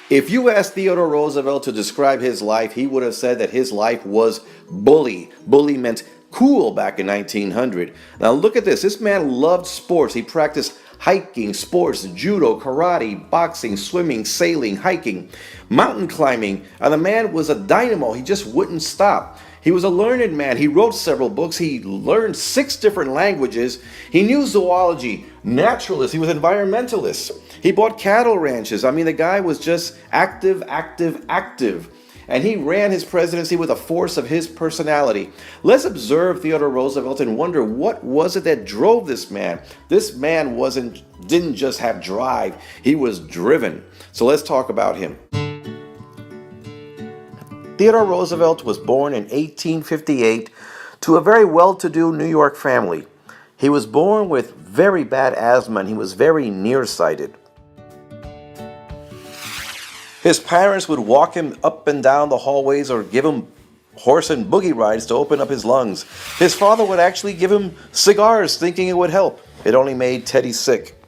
If you asked Theodore Roosevelt to describe his life, he would have said that his life was bully. Bully meant cool back in 1900. Now look at this. This man loved sports. He practiced hiking, sports, judo, karate, boxing, swimming, sailing, hiking, mountain climbing. And the man was a dynamo. He just wouldn't stop. He was a learned man. He wrote several books. He learned 6 different languages. He knew zoology, naturalist. He was environmentalist. He bought cattle ranches. I mean, the guy was just active, active, active. And he ran his presidency with a force of his personality. Let's observe Theodore Roosevelt and wonder, what was it that drove this man? This man didn't just have drive. He was driven. So let's talk about him. Theodore Roosevelt was born in 1858 to a very well-to-do New York family. He was born with very bad asthma and he was very nearsighted. His parents would walk him up and down the hallways or give him horse and buggy rides to open up his lungs. His father would actually give him cigars thinking it would help. It only made Teddy sick.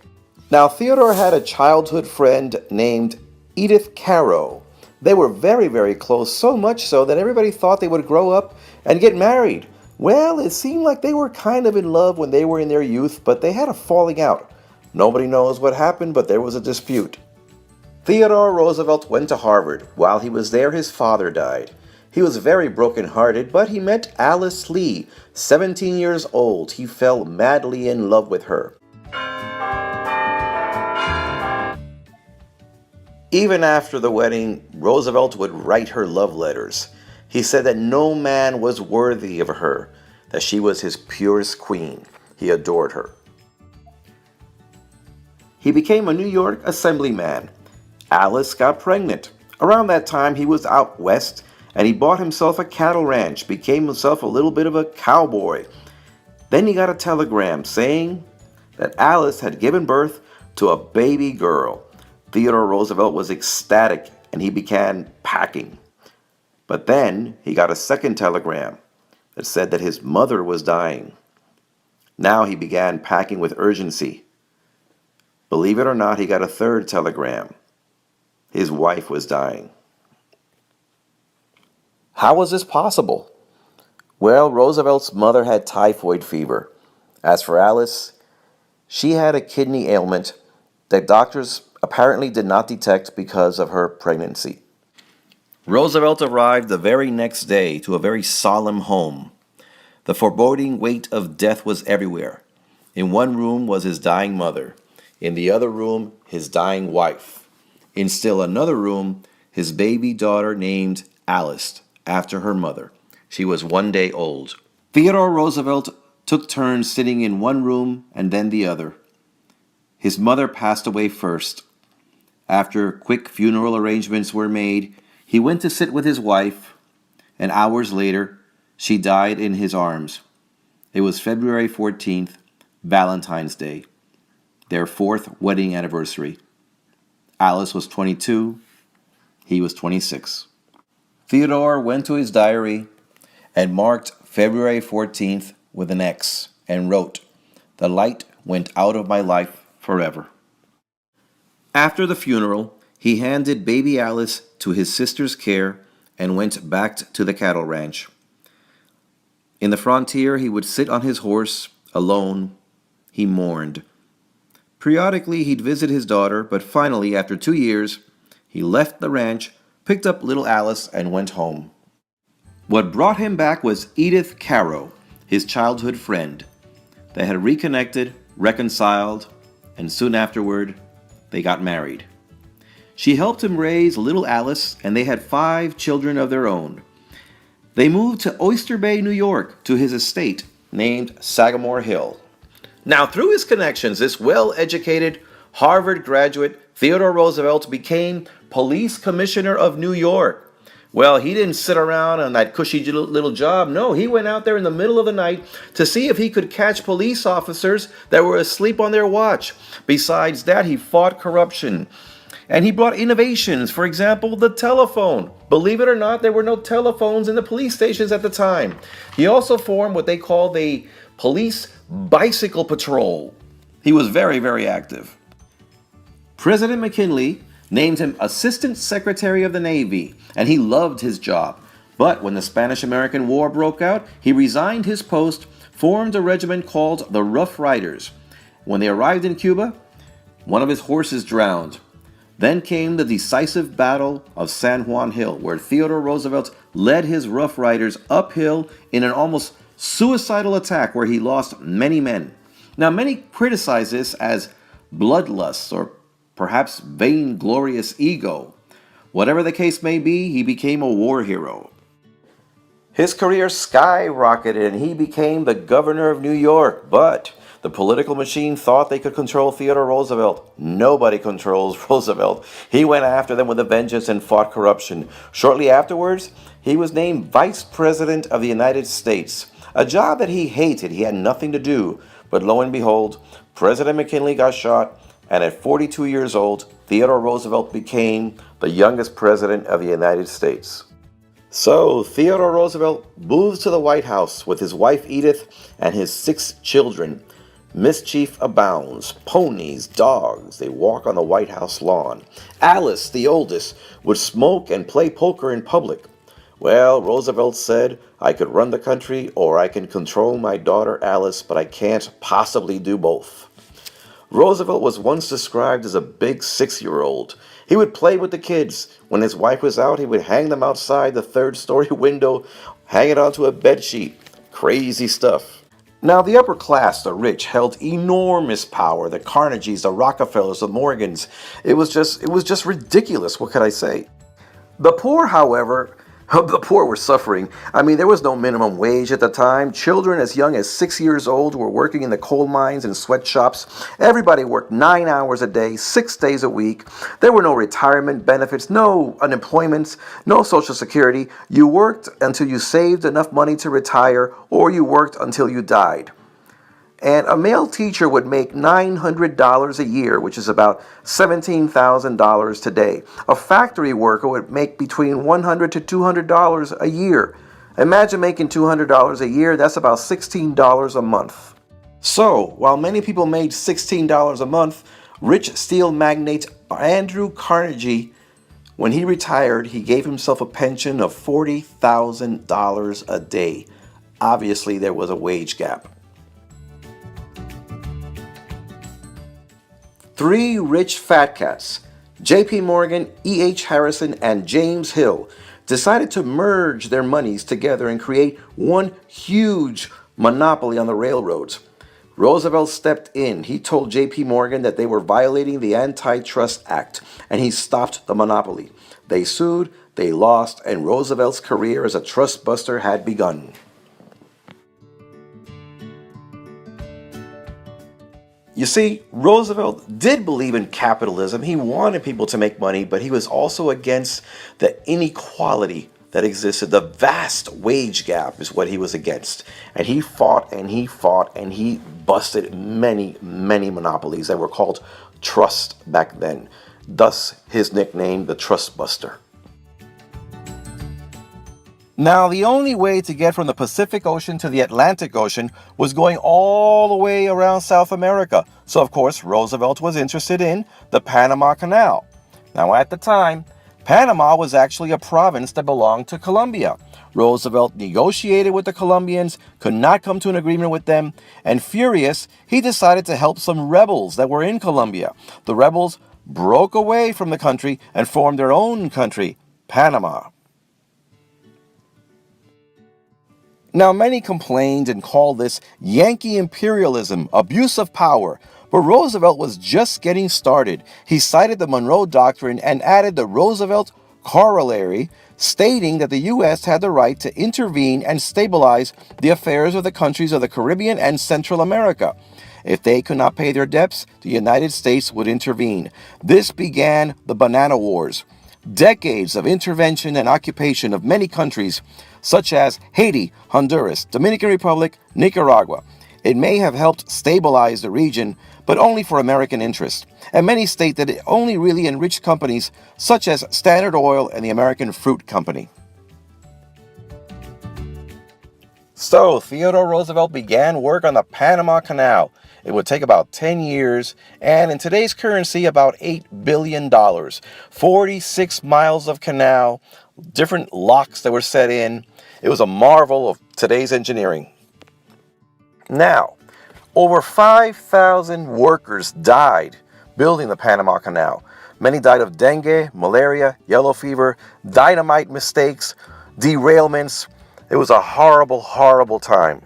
Now, Theodore had a childhood friend named Edith Caro. They were very, very close, so much so that everybody thought they would grow up and get married. Well, it seemed like they were kind of in love when they were in their youth, but they had a falling out. Nobody knows what happened, but there was a dispute. Theodore Roosevelt went to Harvard. While he was there, his father died. He was very broken-hearted, but he met Alice Lee, 17 years old. He fell madly in love with her. Even after the wedding, Roosevelt would write her love letters. He said that no man was worthy of her, that she was his purest queen. He adored her. He became a New York assemblyman. Alice got pregnant. Around that time, he was out west, and he bought himself a cattle ranch, became himself a little bit of a cowboy. Then he got a telegram saying that Alice had given birth to a baby girl. Theodore Roosevelt was ecstatic and he began packing. But then he got a second telegram that said that his mother was dying. Now he began packing with urgency. Believe it or not, he got a third telegram. His wife was dying. How was this possible? Well, Roosevelt's mother had typhoid fever. As for Alice, she had a kidney ailment that doctors apparently did not detect because of her pregnancy. Roosevelt arrived the very next day to a very solemn home. The foreboding weight of death was everywhere. In one room was his dying mother. In the other room, his dying wife. In still another room, his baby daughter named Alice, after her mother. She was 1 day old. Theodore Roosevelt took turns sitting in one room and then the other. His mother passed away first. After quick funeral arrangements were made, he went to sit with his wife, and hours later, she died in his arms. It was February 14th, Valentine's Day, their 4th wedding anniversary. Alice was 22, he was 26. Theodore went to his diary and marked February 14th with an X and wrote, "The light went out of my life forever." After the funeral, he handed baby Alice to his sister's care and went back to the cattle ranch. In the frontier, he would sit on his horse, alone. He mourned. Periodically, he'd visit his daughter, but finally, after 2 years, he left the ranch, picked up little Alice, and went home. What brought him back was Edith Caro, his childhood friend. They had reconnected, reconciled, and soon afterward, they got married. She helped him raise little Alice, and they had 5 children of their own. They moved to Oyster Bay, New York, to his estate named Sagamore Hill. Now, through his connections, this well-educated Harvard graduate, Theodore Roosevelt, became police commissioner of New York. Well, he didn't sit around on that cushy little job. No, he went out there in the middle of the night to see if he could catch police officers that were asleep on their watch. Besides that, he fought corruption. And he brought innovations. For example, the telephone. Believe it or not, there were no telephones in the police stations at the time. He also formed what they called a police bicycle patrol. He was very, very active. President McKinley named him Assistant Secretary of the Navy, and he loved his job. But when the Spanish-American War broke out, he resigned his post, formed a regiment called the Rough Riders. When they arrived in Cuba, one of his horses drowned. Then came the decisive Battle of San Juan Hill, where Theodore Roosevelt led his Rough Riders uphill in an almost suicidal attack where he lost many men. Now, many criticize this as bloodlust or perhaps vainglorious ego. Whatever the case may be, he became a war hero. His career skyrocketed and he became the governor of New York, but the political machine thought they could control Theodore Roosevelt. Nobody controls Roosevelt. He went after them with a vengeance and fought corruption. Shortly afterwards, he was named Vice President of the United States, a job that he hated. He had nothing to do. But lo and behold, President McKinley got shot, and at 42 years old, Theodore Roosevelt became the youngest president of the United States. So, Theodore Roosevelt moves to the White House with his wife Edith and his 6 children. Mischief abounds. Ponies, dogs, they walk on the White House lawn. Alice, the oldest, would smoke and play poker in public. Well, Roosevelt said, I could run the country or I can control my daughter Alice, but I can't possibly do both. Roosevelt was once described as a big 6-year-old. He would play with the kids. When his wife was out, he would hang them outside the 3rd-story window, hang it onto a bedsheet. Crazy stuff. Now, the upper class, the rich, held enormous power. The Carnegies, the Rockefellers, the Morgans. It was just ridiculous. What could I say? The poor, however, the poor were suffering. I mean, there was no minimum wage at the time. Children as young as 6 years old were working in the coal mines and sweatshops. Everybody worked 9 hours a day, 6 days a week. There were no retirement benefits, no unemployment, no Social Security. You worked until you saved enough money to retire, or you worked until you died. And a male teacher would make $900 a year, which is about $17,000 today. A factory worker would make between $100 to $200 a year. Imagine making $200 a year, that's about $16 a month. So, while many people made $16 a month, rich steel magnate Andrew Carnegie, when he retired, he gave himself a pension of $40,000 a day. Obviously, there was a wage gap. 3 rich fat cats, J.P. Morgan, E.H. Harrison, and James Hill, decided to merge their monies together and create one huge monopoly on the railroads. Roosevelt stepped in. He told J.P. Morgan that they were violating the Antitrust Act, and he stopped the monopoly. They sued, they lost, and Roosevelt's career as a trust buster had begun. You see, Roosevelt did believe in capitalism. He wanted people to make money, but he was also against the inequality that existed. The vast wage gap is what he was against. And he fought and he fought and he busted many, many monopolies that were called trust back then. Thus, his nickname, the Trust Buster. Now, the only way to get from the Pacific Ocean to the Atlantic Ocean was going all the way around South America. So, of course, Roosevelt was interested in the Panama Canal. Now, at the time, Panama was actually a province that belonged to Colombia. Roosevelt negotiated with the Colombians, could not come to an agreement with them, and furious, he decided to help some rebels that were in Colombia. The rebels broke away from the country and formed their own country, Panama. Now, many complained and called this Yankee imperialism, abuse of power, but Roosevelt was just getting started. He cited the Monroe Doctrine and added the Roosevelt Corollary, stating that the U.S. had the right to intervene and stabilize the affairs of the countries of the Caribbean and Central America. If they could not pay their debts, the United States would intervene. This began the Banana Wars. Decades of intervention and occupation of many countries, such as Haiti, Honduras, Dominican Republic, Nicaragua. It may have helped stabilize the region, but only for American interest. And many state that it only really enriched companies such as Standard Oil and the American Fruit Company. So, Theodore Roosevelt began work on the Panama Canal. It would take about 10 years, and in today's currency, about $8 billion. 46 miles of canal, different locks that were set in. It was a marvel of today's engineering. Now, over 5,000 workers died building the Panama Canal. Many died of dengue, malaria, yellow fever, dynamite mistakes, derailments. It was a horrible, horrible time.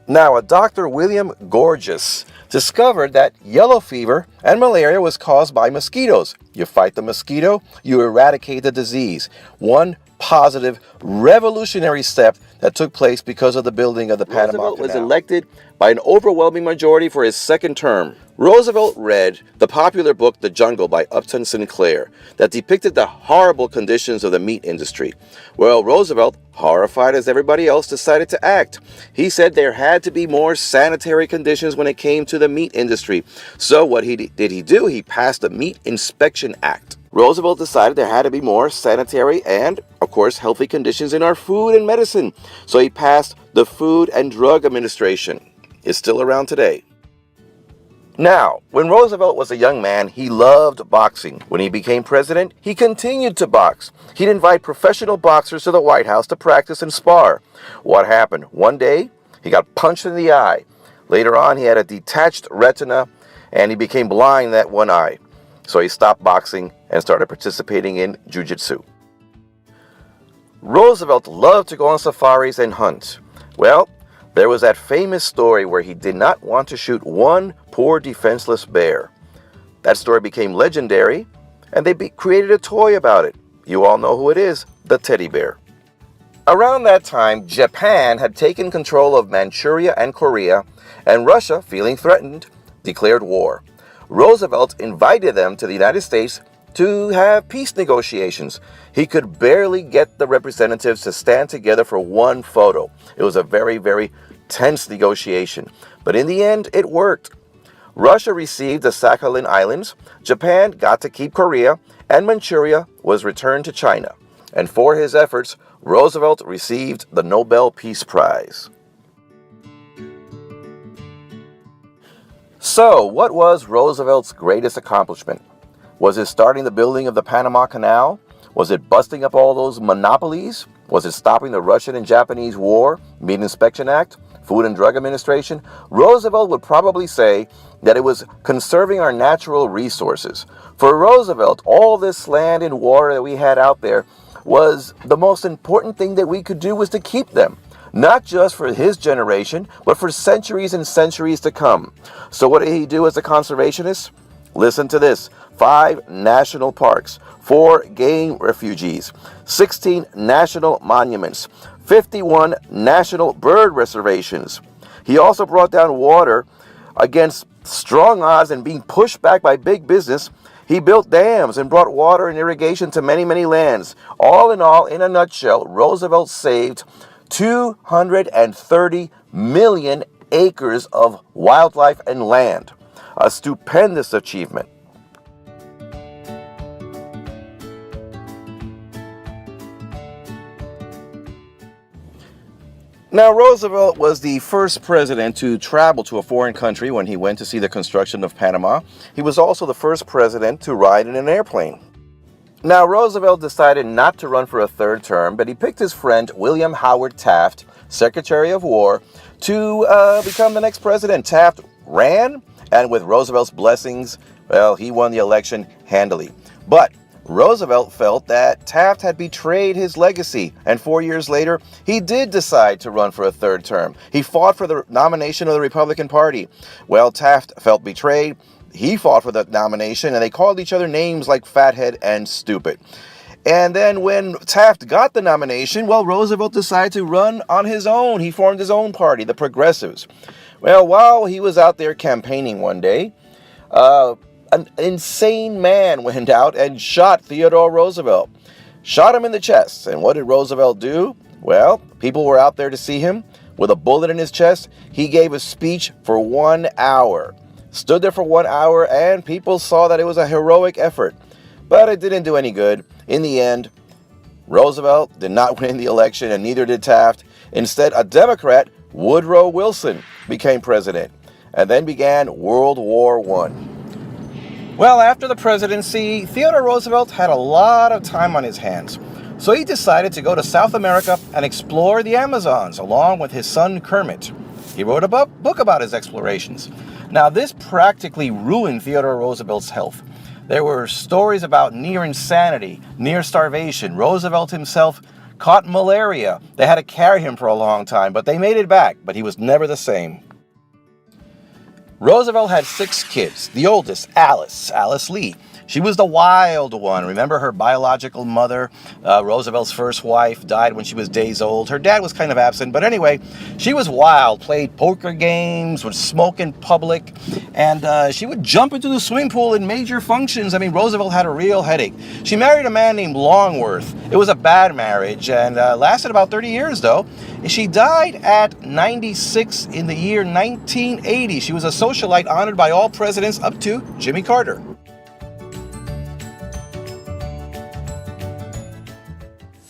Now, a Dr. William Gorgas discovered that yellow fever and malaria was caused by mosquitoes. You fight the mosquito, you eradicate the disease. One positive, revolutionary step that took place because of the building of the Panama Canal. Roosevelt was elected by an overwhelming majority for his second term. Roosevelt read the popular book The Jungle by Upton Sinclair that depicted the horrible conditions of the meat industry. Well, Roosevelt, horrified as everybody else, decided to act. He said there had to be more sanitary conditions when it came to the meat industry. So what did he do? He passed the Meat Inspection Act. Roosevelt decided there had to be more sanitary and, of course, healthy conditions in our food and medicine. So he passed the Food and Drug Administration. It's still around today. Now, when Roosevelt was a young man, he loved boxing. When he became president, he continued to box. He'd invite professional boxers to the White House to practice and spar. What happened? One day, he got punched in the eye. Later on, he had a detached retina, and he became blind in that one eye. So he stopped boxing and started participating in jiu-jitsu. Roosevelt loved to go on safaris and hunt. Well, there was that famous story where he did not want to shoot one poor defenseless bear. That story became legendary, and they created a toy about it. You all know who it is, the teddy bear. Around that time, Japan had taken control of Manchuria and Korea, and Russia, feeling threatened, declared war. Roosevelt invited them to the United States to have peace negotiations. He could barely get the representatives to stand together for one photo. It was a very, very tense negotiation. But in the end, it worked. Russia received the Sakhalin Islands, Japan got to keep Korea, and Manchuria was returned to China. And for his efforts, Roosevelt received the Nobel Peace Prize. So, what was Roosevelt's greatest accomplishment? Was it starting the building of the Panama Canal? Was it busting up all those monopolies? Was it stopping the Russian and Japanese War, Meat Inspection Act, Food and Drug Administration? Roosevelt would probably say that it was conserving our natural resources. For Roosevelt, all this land and water that we had out there was the most important thing that we could do was to keep them. Not just for his generation, but for centuries and centuries to come. So what did he do as a conservationist? Listen to this. 5 national parks, 4 game refuges, 16 national monuments, 51 national bird reservations. He also brought down water against strong odds and being pushed back by big business. He built dams and brought water and irrigation to many, many lands. All in all, in a nutshell, Roosevelt saved 230 million acres of wildlife and land. A stupendous achievement. Now, Roosevelt was the first president to travel to a foreign country when he went to see the construction of Panama. He was also the first president to ride in an airplane. Now, Roosevelt decided not to run for a third term, but he picked his friend William Howard Taft, Secretary of War, to become the next president. Taft ran, and with Roosevelt's blessings, well, he won the election handily. But Roosevelt felt that Taft had betrayed his legacy, and 4 years later, he did decide to run for a third term. He fought for the nomination of the Republican Party. Well, Taft felt betrayed. He fought for the nomination, and they called each other names like fathead and stupid. And then when Taft got the nomination, well, Roosevelt decided to run on his own. He formed his own party, the Progressives. Well, while he was out there campaigning one day, an insane man went out and shot Theodore Roosevelt. Shot him in the chest. And what did Roosevelt do? Well, people were out there to see him with a bullet in his chest. He gave a speech for 1 hour. Stood there for 1 hour, and people saw that it was a heroic effort. But it didn't do any good. In the end, Roosevelt did not win the election, and neither did Taft. Instead, a Democrat, Woodrow Wilson, became president. and then began World War I. Well, after the presidency, Theodore Roosevelt had a lot of time on his hands. So he decided to go to South America and explore the Amazons along with his son Kermit. He wrote a book about his explorations. Now, this practically ruined Theodore Roosevelt's health. There were stories about near insanity, near starvation. Roosevelt himself caught malaria. They had to carry him for a long time, but they made it back, but he was never the same. Roosevelt had 6 kids. The oldest, Alice Lee. She was the wild one. Remember her biological mother, Roosevelt's first wife, died when she was days old. Her dad was kind of absent, but anyway, she was wild, played poker games, would smoke in public, and she would jump into the swimming pool in major functions. I mean, Roosevelt had a real headache. She married a man named Longworth. It was a bad marriage and lasted about 30 years, though. She died at 96 in the year 1980. She was a socialite honored by all presidents up to Jimmy Carter.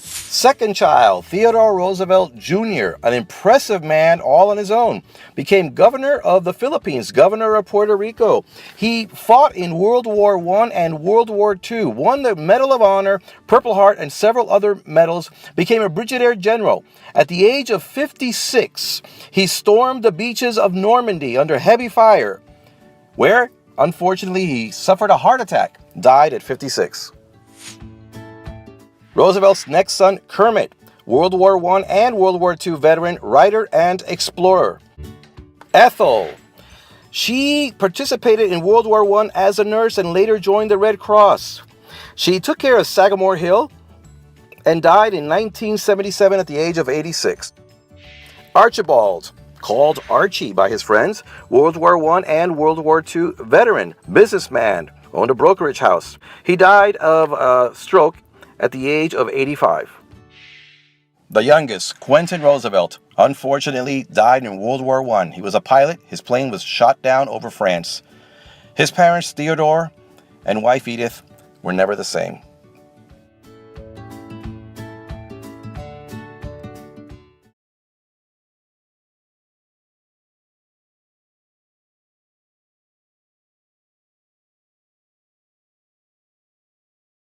Second child, Theodore Roosevelt Jr., an impressive man all on his own, became governor of the Philippines, governor of Puerto Rico. He fought in World War I and World War II, won the Medal of Honor, Purple Heart, and several other medals, became a brigadier general. At the age of 56, he stormed the beaches of Normandy under heavy fire, where, unfortunately, he suffered a heart attack, died at 56. Roosevelt's next son, Kermit, World War I and World War II veteran, writer, and explorer. Ethel. She participated in World War I as a nurse and later joined the Red Cross. She took care of Sagamore Hill and died in 1977 at the age of 86. Archibald, called Archie by his friends, World War I and World War II veteran, businessman, owned a brokerage house. He died of a stroke at the age of 85. The youngest, Quentin Roosevelt, unfortunately died in World War I. He was a pilot. His plane was shot down over France. His parents, Theodore and wife Edith, were never the same.